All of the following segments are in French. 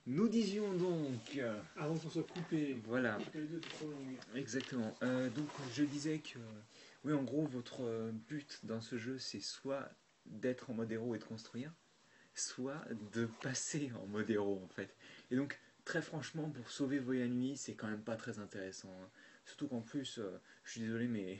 Nous disions donc, Avant qu'on soit coupé. voilà, Les deux étaient trop longues. exactement. Donc je disais que, oui, en gros, votre but dans ce jeu, c'est soit d'être en mode héros et de construire, soit de passer en mode héros en fait. Et donc, très franchement, pour sauver Voyanui, c'est quand même pas très intéressant, hein. Surtout qu'en plus, je suis désolé, mais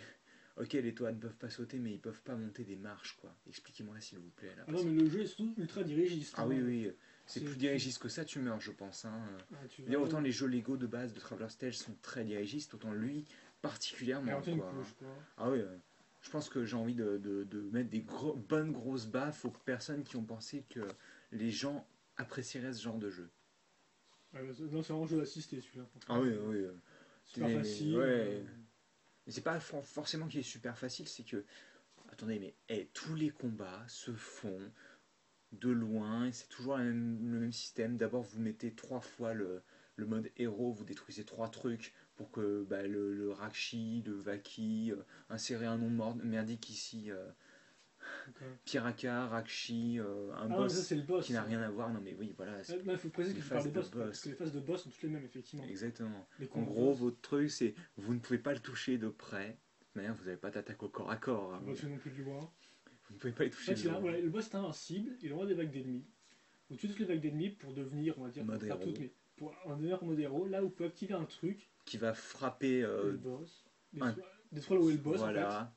ok, les toits ne peuvent pas sauter, mais ils peuvent pas monter des marches, quoi. Expliquez-moi s'il vous plaît là. Ah non, mais le jeu est surtout ultra dirigiste. Ah Hein. oui, oui, c'est C'est, plus tu, dirigiste que ça, tu meurs, je pense, hein. ah, tu Je veux dire, vas autant où? les jeux Lego de base de Traveler's Tales sont très dirigistes, autant lui Il particulièrement, a une quoi. couche, quoi. Ah oui, je pense que j'ai envie de mettre des bonnes grosses baffes aux personnes qui ont pensé que les gens apprécieraient ce genre de jeu. Ouais, non, c'est vraiment un jeu d'assister celui-là. Ah Franchement, oui, oui. c'est super facile. Ouais. Et c'est pas forcément qu'il est super facile, c'est que, attendez, mais tous les combats se font de loin, et c'est toujours le même système. D'abord, vous mettez 3 fois le mode héros, vous détruisez 3 trucs pour que bah, le Rakshi, le Vaki, insérer un nom merdique ici, Donc, Piraka, Rakshi, un ah non, mais ça, boss c'est le qui boss. n'a Ça. rien à voir. Non mais oui, voilà, c'est Là, il faut préciser les que je parle phases des de boss, parce que boss. les phases de boss sont toutes les mêmes, effectivement. Exactement. Les En combos gros, boss, votre truc, c'est vous ne pouvez pas le toucher de près. De toute manière, vous n'avez pas d'attaque au corps à corps, tu hein. peux pas tuer non plus du loin. Vous ne pouvez pas les En toucher fait, de loin. voilà, le boss est invincible, il envoie des vagues d'ennemis. Vous tuez toutes les vagues d'ennemis pour devenir, on va dire, Mode pas toutes, héros mais pour en devenir en mode héros. Là, vous pouvez activer un truc, qui va frapper le boss, un. détruire là où est le boss, en fait. Voilà.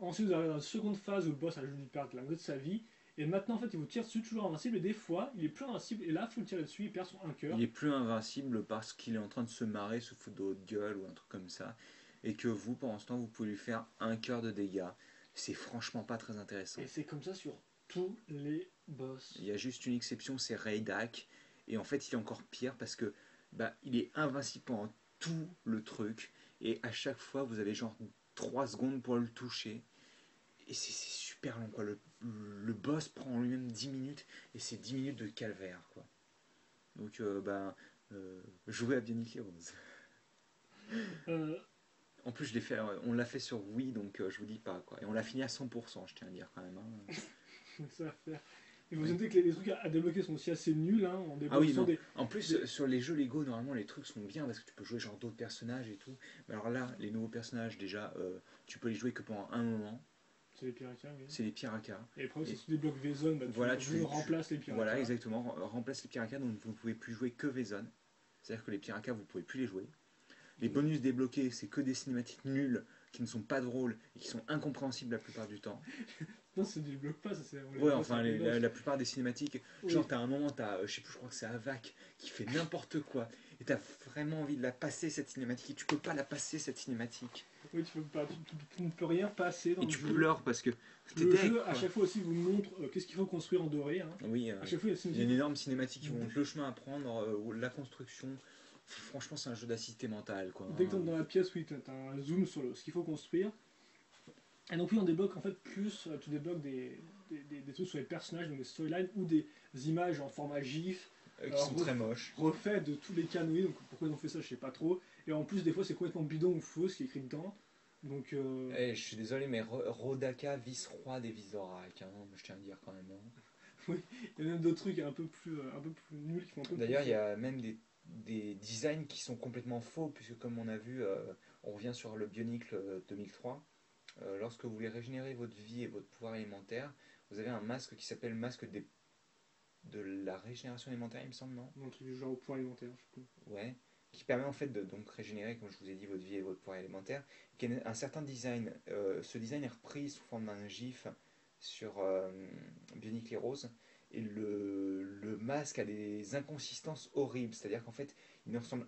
Ensuite, vous arrivez dans la seconde phase où le boss a juste dû perdre la moitié de sa vie. Et maintenant, en fait, il vous tire dessus, toujours invincible. Et des fois, il est plus invincible. Et là, il faut le tirer dessus, il perd son 1 Il cœur. est plus invincible parce qu'il est en train de se marrer, se foutre de votre gueule ou un truc comme ça. Et que vous, pendant ce temps, vous pouvez lui faire 1 cœur de dégâts. C'est franchement pas très intéressant. Et c'est comme ça sur tous les Il boss. y a juste une exception, c'est Raydak. Et en fait, il est encore pire parce que bah, il est invincible pendant tout le truc. Et à chaque fois, vous avez genre 3 secondes pour le toucher. Et c'est super long, quoi. Le boss prend en lui-même 10 minutes. Et c'est 10 minutes de calvaire, quoi. Donc, jouez à Bionic Heroes. Euh, En plus, on l'a fait sur Wii, donc je vous dis pas, quoi. Et on l'a fini à 100%, je tiens à dire quand même, hein. ça va faire. Il faut noter que les trucs à débloquer sont aussi assez nuls. Hein. On Ah débloque oui, sans non. des. En plus, sur les jeux Lego, normalement, les trucs sont bien parce que tu peux jouer genre d'autres personnages et tout. Mais alors là, les nouveaux personnages, déjà, tu peux les jouer que pendant un moment. C'est les piratas, oui. C'est les Piraka. Et après, si Et tu débloques V-Zone, bah, voilà, tu remplaces les piratas. voilà, exactement. Remplace les Piraka, donc vous ne pouvez plus jouer que V-Zone. C'est-à-dire que les Piraka, vous ne pouvez plus les jouer. Les bonus débloqués, c'est que des cinématiques nulles qui ne sont pas drôles et qui sont incompréhensibles la plupart du temps. Non, ça ne débloque pas, ça c'est. Ouais, enfin, la plupart des cinématiques, Oui. genre, t'as un moment, je sais plus, je crois que c'est Havak qui fait n'importe quoi, et t'as vraiment envie de la passer cette cinématique, et tu peux pas la passer cette cinématique. Oui, tu, peux pas, tu ne peux rien passer dans Et le tu jeu. pleures parce que t'es Le deg, jeu, à quoi. chaque fois aussi, vous montre qu'est-ce qu'il faut construire en doré. Hein. Oui, À chaque fois, il y a une énorme cinématique qui vous montre le chemin à prendre, la construction. Franchement, c'est un jeu d'assisté mental, quoi. dès que tu es dans la pièce, oui, tu as un zoom sur ce qu'il faut construire. Et donc, oui, on débloque en fait plus, tu débloques des trucs sur les personnages, donc des storylines ou des images en format GIF. Qui sont très moches. Refait de tous les canoës, donc pourquoi ils ont fait ça, je sais pas trop. Et en plus, des fois, c'est complètement bidon ou faux ce qui est écrit dedans. Donc, Je suis désolé, mais Rodaka, vice-roi des Visorak, hein, je tiens à dire quand même, hein. oui, il y a même d'autres trucs un peu plus nuls qui font un peu D'ailleurs, plus. il y a même des designs qui sont complètement faux, puisque comme on a vu, on revient sur le Bionicle 2003. Lorsque vous voulez régénérer votre vie et votre pouvoir élémentaire, vous avez un masque qui s'appelle masque de la régénération élémentaire, il me semble, non? Un truc du genre au point alimentaire, je sais plus. Ouais. Qui permet en fait de donc régénérer, comme je vous ai dit, votre vie et votre pouvoir élémentaire. Qui a un certain design. Ce design est repris sous forme d'un GIF sur Bionicle Heroes. Et le masque a des inconsistances horribles. C'est-à-dire qu'en fait, il ne ressemble.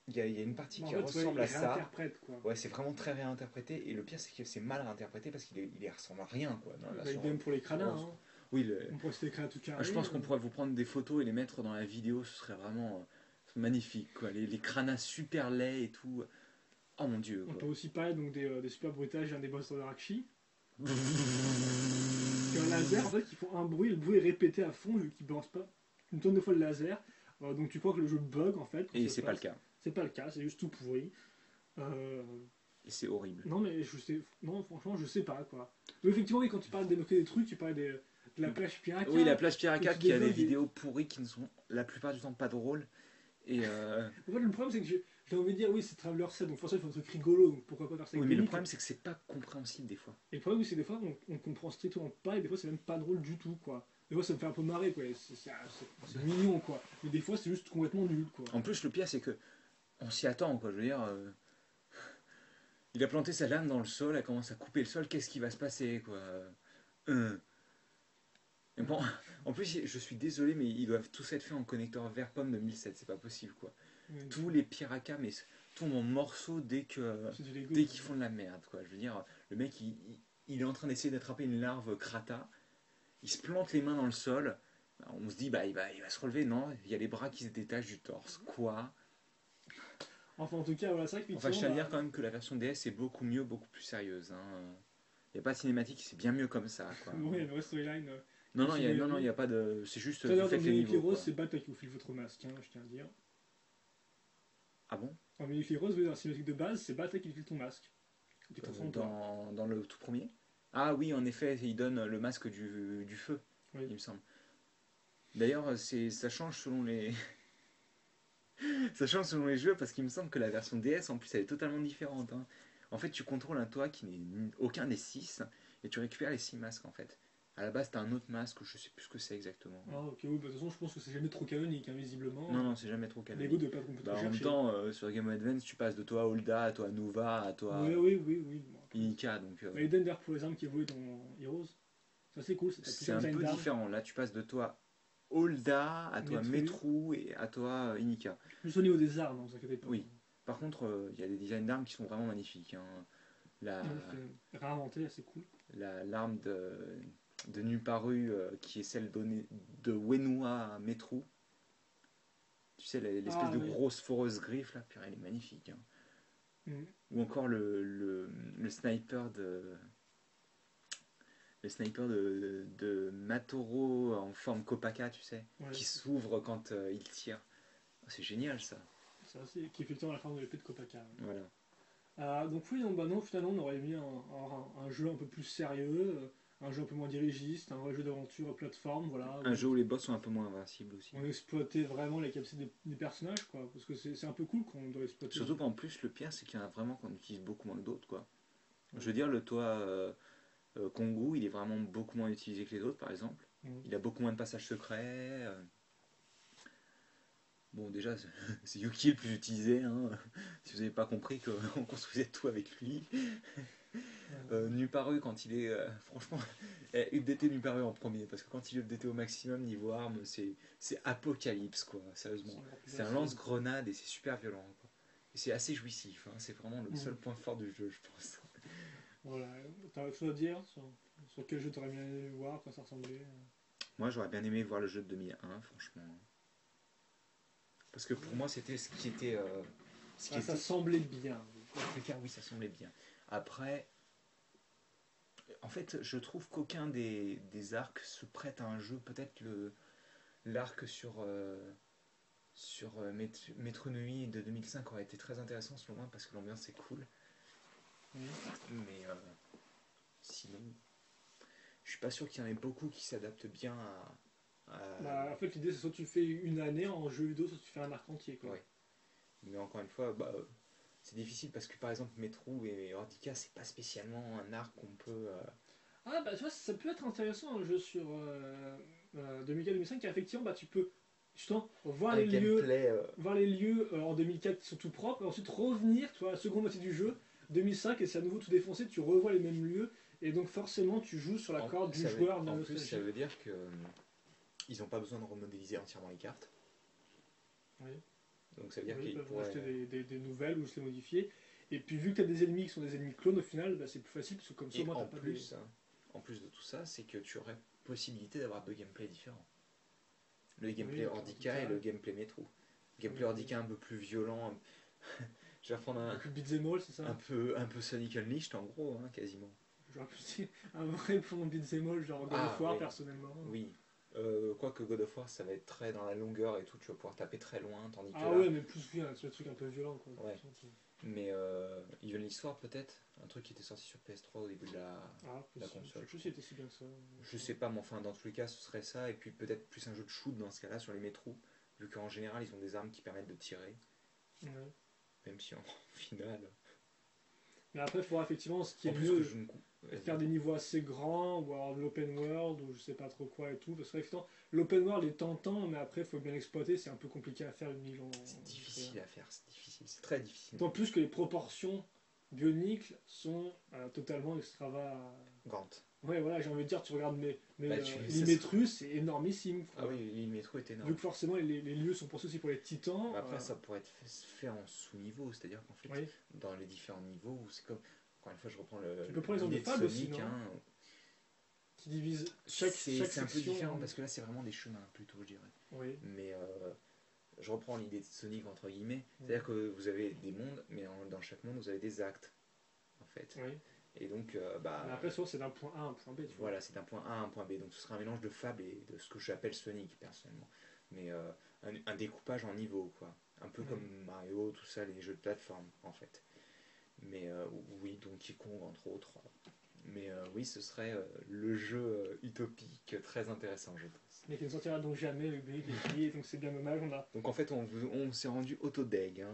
Il y a une partie Mais en qui fait, ressemble il à ça. réinterprète quoi. Ouais, c'est vraiment très réinterprété. Et le pire, c'est que c'est mal réinterprété parce qu'il ressemble à rien, quoi, dans la version Idem pour les crânas. France, Hein. quoi. Oui, On pourrait se créer tout carré. je pense qu'on pourrait vous prendre des photos et les mettre dans la vidéo. Ce serait vraiment magnifique, quoi. Les crânas super laids et tout. Oh mon dieu, On quoi. peut aussi parler donc, des super bruitages d'un des boss de Rakshi. Qui a un laser en fait qui font un bruit, le bruit est répété à fond vu qu'il balance pas une tonne de fois le laser. Donc tu crois que le jeu bug en fait. Quand Et ça c'est pas le passe. cas. C'est pas le cas, c'est juste tout pourri. Euh, Et c'est horrible. Non mais je sais, non franchement je sais pas quoi. Mais effectivement oui quand tu parles de débloquer des trucs, tu parlais de la plage pirate. Oui, la plage que Piraka tu qui a des débloques vidéos pourries qui ne sont la plupart du temps pas drôles. Et En fait, le problème, c'est que j'ai envie de dire, oui, c'est Traveler 7, donc forcément, il faut un truc rigolo, donc pourquoi pas faire ça oui, avec mais le Demic. problème c'est que c'est pas compréhensible des fois. Et le problème, oui, c'est que des fois, on comprend strictement pas, et des fois, c'est même pas drôle du tout, quoi. Des fois, ça me fait un peu marrer, quoi. C'est mignon, quoi. Mais des fois, c'est juste complètement nul, quoi. En plus, le pire c'est que on s'y attend, quoi. Je veux dire, il a planté sa lame dans le sol, elle commence à couper le sol, qu'est-ce qui va se passer, quoi. Et bon, en plus, je suis désolé, mais ils doivent tous être faits en connecteur Verpom 2007, c'est pas possible, quoi. Ouais, Tous les Piraka, mais tombent en morceaux c'est du Lego. dès qu'ils font de la merde, quoi. Je veux dire, le mec, il est en train d'essayer d'attraper une larve Krata, il se plante les mains dans le sol, on se dit, bah, il va se relever, non, il y a les bras qui se détachent du torse, quoi. Enfin, en tout cas, voilà, c'est vrai Enfin, je qu'effectivement, tiens à bah, dire quand même que la version DS est beaucoup mieux, beaucoup plus sérieuse, hein. Il n'y a pas de cinématique, c'est bien mieux comme ça, quoi. bon, il y a une vraie storyline. Non, Qui non, suit il le non, non, héros. y a pas de. C'est juste, Tout à vous l'heure, dans faites les Melody niveaux, Rose, quoi. c'est Bat qui vous file votre masque, hein, je tiens à dire. Ah bon? En Melody Rose, oui, dans la cinématique de base, c'est Bat qui te file ton masque. Tu te transformes en toi. Dans le tout premier? Ah oui, en effet, il donne le masque du feu, Oui. il me semble. D'ailleurs, ça change selon les. Ça change selon les jeux parce qu'il me semble que la version DS en plus elle est totalement différente, hein. En fait, tu contrôles un toit qui n'est aucun des 6 et tu récupères les 6 masques en fait. À la base, t'as un autre masque, je sais plus ce que c'est exactement. Ah, ok, oui, bah, de toute façon, je pense que c'est jamais trop canonique, hein, visiblement. Non, non, c'est jamais trop Lego canonique. de pas qu'on peut trop Bah, en même chercher. temps, sur Game Boy Advance, tu passes de toi à Holda, à toi à Nova, à toi Oui, à oui, oui, oui. Bon, après, Inika, donc bah, Eden d'ailleurs pour les armes qui évoluent dans Heroes. Ça c'est cool, t'as c'est plusieurs un designs peu d'armes. différent. Là, tu passes de toi Holda à toi Metru. Metru et à toi Inika. Juste au niveau des armes, ne vous inquiétez pas. Oui. Par contre, il y a des designs d'armes qui sont vraiment magnifiques, hein. La, En effet, réinventé, c'est cool. l'arme de Nuparu, qui est celle de Wenua Metru. Tu sais, l'espèce Ah de oui. grosse foreuse griffe, là, purée, elle est magnifique, hein. Mhm. Ou encore le sniper de Matoro en forme Kopaka, tu sais, Ouais, qui s'ouvre quand il tire. Oh, c'est génial ça. c'est assez. Qui est effectivement la forme de l'épée de Kopaka. Ouais. Voilà. Donc oui, donc, bah non, finalement on aurait mis un jeu un peu plus sérieux, un jeu un peu moins dirigiste, un vrai jeu d'aventure plateforme, voilà. Un jeu où les boss sont un peu moins invincibles aussi. On exploitait vraiment les capacités des personnages, quoi. Parce que c'est un peu cool qu'on doit exploiter. Surtout qu'en plus, le pire, c'est qu'il y en a vraiment qu'on utilise beaucoup moins que d'autres, quoi. Je veux dire, le toit Kongu, il est vraiment beaucoup moins utilisé que les autres, par exemple. Mhm. Il a beaucoup moins de passages secrets. Bon, déjà, c'est Yuki le plus utilisé, hein. Si vous n'avez pas compris qu'on construisait tout avec lui. Nuparu, quand il est. Franchement, updater Nuparu en premier, parce que quand il est updaté au maximum niveau arme, c'est apocalypse, quoi, sérieusement. C'est un lance-grenade et c'est super violent, quoi. Et c'est assez jouissif, hein. C'est vraiment le seul point fort du jeu, je pense. Voilà. T'as autre chose à dire sur quel jeu t'aurais bien aimé voir, à quoi ça ressemblait? Moi, j'aurais bien aimé voir le jeu de 2001, franchement. Parce que pour moi, c'était ce qui était. Ça semblait bien. En tout cas, oui, ça semblait bien. Après, en fait, je trouve qu'aucun des arcs se prête à un jeu. Peut-être l'arc sur Metro Nui de 2005 aurait été très intéressant selon moi parce que l'ambiance est cool. Mais sinon, je suis pas sûr qu'il y en ait beaucoup qui s'adaptent bien Bah, en fait, l'idée c'est soit tu fais une année en jeu vidéo, soit tu fais un arc entier, quoi. Ouais. Mais encore une fois, bah, c'est difficile parce que par exemple Metro et Ordica, c'est pas spécialement un arc qu'on peut. Ah bah tu vois, ça peut être intéressant un jeu sur 2004-2005 car effectivement bah, tu peux justement Un gameplay. voir les lieux en 2004 qui sont tout propres et ensuite revenir, tu vois, la seconde moitié du jeu, 2005 et c'est à nouveau tout défoncé, tu revois les mêmes lieux et donc forcément tu joues sur la corde du joueur de la En plus, nostalgie. ça veut dire que ils n'ont pas besoin de remodéliser entièrement les cartes. Oui. Donc ça veut dire Oui, qu'ils ils peuvent pourraient. acheter des nouvelles ou se les modifier. Et puis vu que tu as des ennemis qui sont des ennemis clones au final, bah, c'est plus facile parce que comme ça au Et moins t'as en pas plus, en plus de tout ça, c'est que tu aurais possibilité d'avoir deux gameplays différents. Le gameplay Oui, Ordica Ordica. et le gameplay Metro. Gameplay Oui. Ordica un peu plus violent. Je vais reprendre Un peu beat'em all, c'est ça? un peu Sonic Unleashed en gros, hein, quasiment. J'aurais pu dire un vrai bon beat'em all, genre God of War oui. personnellement. Oui. Quoique God of War, ça va être très dans la longueur et tout, tu vas pouvoir taper très loin, tandis que Ah là, ouais, mais plus vu, le truc un peu violent, quoi. ouais. Mais Even Histoire peut-être, un truc qui était sorti sur PS3 au début de Ah, la possible. console. Je sais plus si c'était si bien que ça. Je sais pas, mais enfin dans tous les cas ce serait ça, et puis peut-être plus un jeu de shoot dans ce cas-là sur les métros, vu qu'en général ils ont des armes qui permettent de tirer, Ouais. même si en finale... Mais après, il faudra effectivement, ce qui En est plus que mieux, je ne... faire des niveaux assez grands, ou alors de l'open world, ou je sais pas trop quoi et tout. Parce que effectivement, l'open world est tentant, mais après, il faut bien l'exploiter. C'est un peu compliqué à faire une ville en. C'est difficile à faire, c'est difficile, c'est très difficile. D'autant plus que les proportions bioniques sont totalement extravagantes. Gant. Ouais, voilà, j'ai envie de dire, tu regardes Bah, l'Illumétrus, c'est énormissime, quoi. Ah oui, l'île métro est Vu énorme. que forcément, les lieux sont pensés aussi pour les titans. Bah, après, ça pourrait être fait en sous-niveau, c'est-à-dire qu'en fait, Oui. dans les différents niveaux, c'est comme. Encore une fois, je reprends Tu peux prendre l'exemple l'idée de de Fable aussi, Sonic. non Hein. Qui divise chaque C'est un peu section. différent parce que là, c'est vraiment des chemins plutôt, je dirais. Oui. Mais je reprends l'idée de Sonic entre guillemets, c'est-à-dire que vous avez des mondes, mais dans chaque monde, vous avez des actes, en fait. Oui. Et donc, Mais après, souvent, c'est d'un point A à un point B, tu vois. voilà, c'est d'un point A à un point B. Donc, ce sera un mélange de Fable et de ce que j'appelle Sonic, personnellement. Mais un découpage en niveaux, quoi. Un peu comme Mario, tout ça, les jeux de plateforme, en fait. Mais oui, Donkey Kong, entre autres. Mais oui, ce serait le jeu utopique très intéressant, je pense. Mais qui ne sortira donc jamais, le BI, les filles, donc c'est bien dommage. Donc en fait, on s'est rendu autodeg. Hein.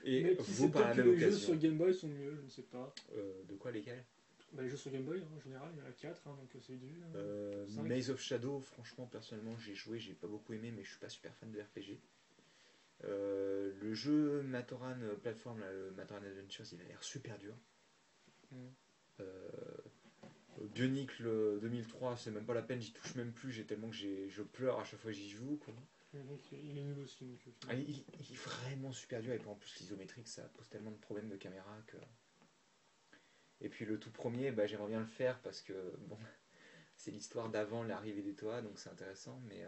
Et Mais qui vous, sait par la peut-être que même les jeux occasion. sur Game Boy sont mieux, je ne sais pas. De quoi, lesquels Bah, les jeux sur Game Boy, en général, il y en a 4, donc c'est du. 5. Maze of Shadow, franchement, personnellement, j'ai joué, j'ai pas beaucoup aimé, mais je suis pas super fan de RPG. Le jeu Matoran Platform, là, le Matoran Adventures, il a l'air super dur. Euh, Bionic le 2003, c'est même pas la peine, j'y touche même plus, j'ai tellement que je pleure à chaque fois que j'y joue. Quoi. Donc, il est nul aussi. Donc, il est vraiment super dur, et puis en plus l'isométrique ça pose tellement de problèmes de caméra que. Et puis le tout premier, bah, j'aimerais bien le faire parce que bon, c'est l'histoire d'avant l'arrivée des Toa, donc c'est intéressant, mais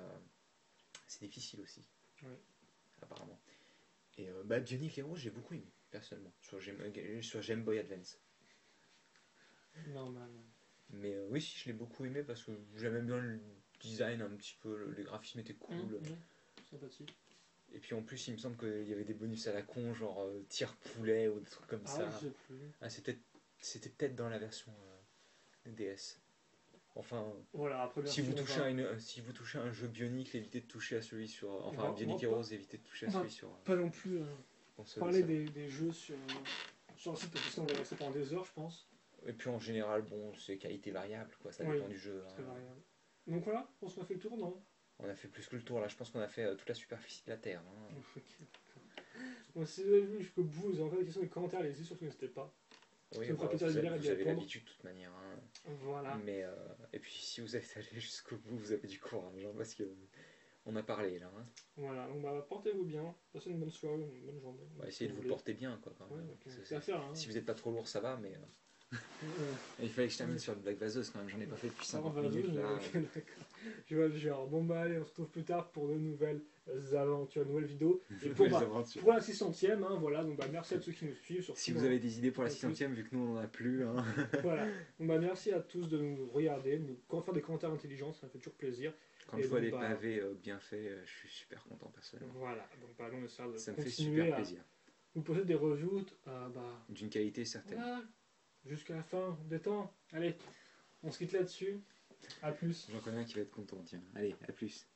c'est difficile aussi, apparemment. Et bah, Bionic Heroes, j'ai beaucoup aimé, personnellement, sur Game Boy Advance. Normal. Mais oui, si, je l'ai beaucoup aimé parce que j'aimais bien le design un petit peu, les graphismes étaient cool. Sympathique. Et puis en plus, il me semble qu'il y avait des bonus à la con, genre tir poulet ou des trucs comme ça. Je sais plus. Ah, c'était peut-être dans la version DS. Enfin, voilà, après, si vous touchez à un jeu Bionic, évitez de toucher à celui sur. Enfin, Bionic Heroes, évitez de toucher à celui sur. Pas non plus console, parler des jeux sur le site parce qu'on va rester pendant des heures, je pense. Et puis en général, bon, c'est qualité variable, quoi, ça dépend du jeu. Très variable. Donc voilà, on se refait le tour, non? On a fait plus que le tour là, je pense qu'on a fait toute la superficie de la Terre. Hein. Bon, si vous avez vu jusqu'au bout, vous avez encore des questions, des commentaires, allez-y, surtout n'hésitez pas. Oui, vous avez l'habitude de toute manière. Hein. Voilà. Mais, et puis si vous êtes allé jusqu'au bout, vous avez du courage, hein, parce que on a parlé là. Hein. Voilà, donc portez-vous bien, passez une bonne soirée, une bonne journée. Essayez de vous porter bien, quoi. Quand même. C'est à faire, hein. Si vous n'êtes pas trop lourd, ça va, mais. Il fallait que je termine sur le Black Vaseuse quand même, j'en ai pas fait depuis 50 minutes là. Je vois le genre. Bon bah allez, on se retrouve plus tard pour de nouvelles aventures, de nouvelles vidéos. Et pour la 600ème, hein, voilà, donc bah merci à tous qui nous suivent. Surtout, si vous avez des idées pour la 600ème, vu que nous on en a plus. Hein. Voilà, donc bah merci à tous de nous regarder, de nous faire des commentaires intelligents, ça fait toujours plaisir. Quand je vois des pavés bien faits, je suis super content personnellement. Voilà, donc bah, on essaie de ça me fait super plaisir. Vous poser des reviews d'une qualité certaine. Voilà. Jusqu'à la fin des temps. Allez, on se quitte là-dessus. A plus. J'en connais un qui va être content, tiens. Allez, à plus.